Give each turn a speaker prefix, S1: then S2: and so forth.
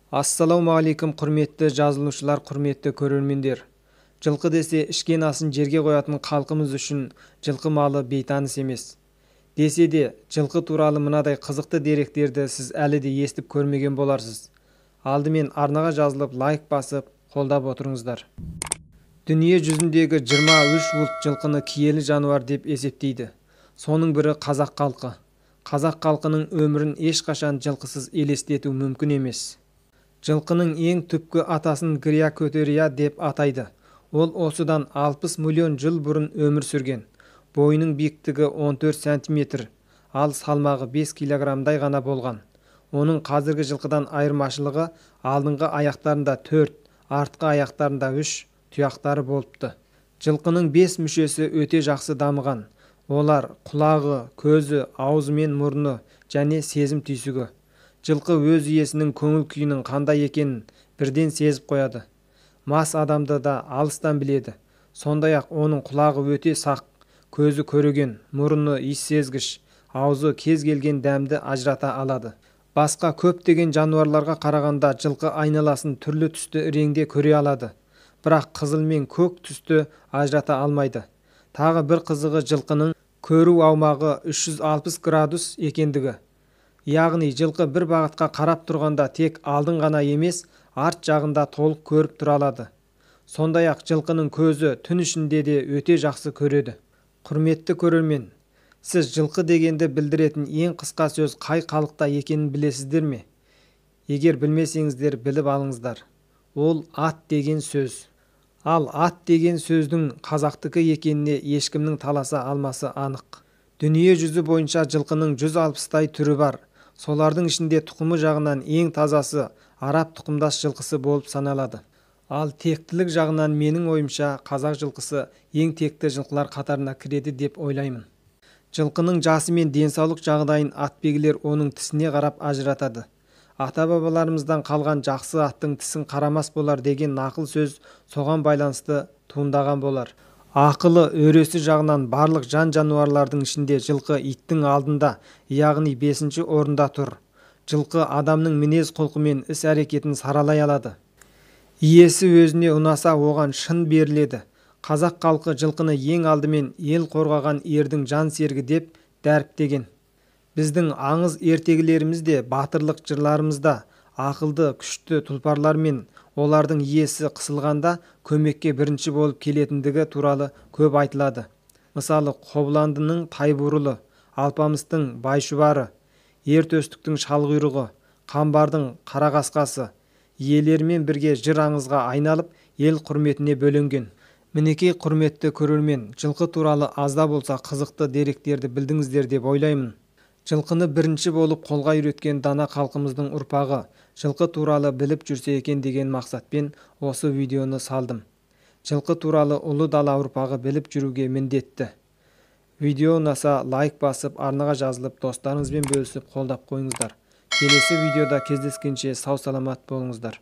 S1: Ассаламу алейкум, құрметті жазылушылар, құрметті көрермендер. Жылқы десе ішкен асын жерге қоятын халқымыз үшін жылқы малы бейтаныс емес. Десе де, жылқы туралы мынадай қызықты деректерді сіз әлі де естіп көрмеген боларсыз. Алдымен арнаға жазылып, лайк басып, қолдап отырыңыздар. Дүние жүзіндегі 23 ұлт жылқыны киелі жануар деп есептейді. Соның бірі қазақ халқы. Қазақ халқының өмірін ешқашан жылқысыз елестету мүмкін емес. Жылқының ең түпкі атасын Грия Көтерия деп атайды. Ол осыдан 60 миллион жыл бұрын өмір сүрген. Бойының биіктігі 14 сантиметр, ал салмағы 5 килограммдай ғана болған. Оның қазіргі жылқыдан айырмашылығы алдыңғы аяқтарында 4, артқы аяқтарында 3 тұяқтары болыпты. Жылқының 5 мүшесі өте жақсы дамыған. Олар құлағы, көзі, аузы мен мұрны және сезім түйсігі. Жылқы өз иесінің көңіл күйінің қандай екенін бірден сезіп қояды. Мас адамды да алыстан біледі. Сондай-ақ оның құлағы өте сақ, көзі көреген, мұрны иіс сезгіш, аузы кез келген дәмді ажырата алады. Басқа көптеген жануарларға қарағанда жылқы айналасын түрлі түсті реңде көре алады. Бірақ қызыл мен көк түсті ажырата алмайды. Тағы бір қызығы жылқының көру аумағы 360 градус екендігі. Яғни жылқы бір бағытқа қарап тұрғанда тек алдын ғана емес, арт жағында толық көріп тұра алады. Сондай-ақ жылқының көзі түн ішінде де өте жақсы көреді. Құрметті көрермен, сіз жылқы дегенді білдіретін ең қысқа сөз қай халықта екенін білесіздер ме? Егер білмесеңіздер біліп алыңыздар. Ол ат деген сөз. Ал ат деген сөздің қазақтікі екеніне ешкімнің таласа алмасы анық. Дүние жүзі бойынша жылқының 160-тай түрі бар. Солардың ішінде тұқымы жағынан ең тазасы араб тұқымдас жылқысы болып саналады. Ал тектілік жағынан менің ойымша қазақ жылқысы ең текті жылқылар қатарына кіреді деп ойлаймын. Жылқының жасы мен денсаулық жағдайын атбегілер оның тісіне қарап ажыратады. Ата-бабаларымыздан қалған жақсы аттың тісін қарамас болар деген нақыл сөз соған байланысты туындаған болар. Ақылы, өресі жағынан барлық жан-жануарлардың ішінде жылқы иттің алдында, яғни 5-ші орында тұр. Жылқы адамның мінез құлқы мен іс-әрекетін саралай алады. Иесі өзіне ұнаса, оған шын беріледі. Қазақ халқы жылқыны ең алдымен ел қорғаған ердің жан серігі деп дәріптеген. Біздің аңыз ертегілеріміз де, батырлық жырларымызда ақылды, күшті тұлпарлар мен олардың иесі қысылғанда көмекке бірінші болып келетіндігі туралы көп айтылады. Мысалы, Қобыландының Тайбурылы, Алпамыстың Байшұбары, Ертөстіктің Шалқұйрығы, Қамбардың Қарақасқасы иелерімен бірге жыр аңызға айналып, ел құрметіне бөленген. Мінекей құрметті көрермен, жылқы туралы азда болса қызықты деректерді білдіңіздер деп ойлаймын. Жылқыны бірінші болып қолға үйреткен дана халқымыздың ұрпағы жылқы туралы біліп жүрсе екен деген мақсатпен осы видеоны салдым. Жылқы туралы ұлы дала ұрпағы біліп жүруге міндетті. Видео ұнаса лайк басып, арнаға жазылып, достарыңызбен бөлісіп қолдап қойыңыздар. Келесі видеода кездескенше сау саламат болыңыздар.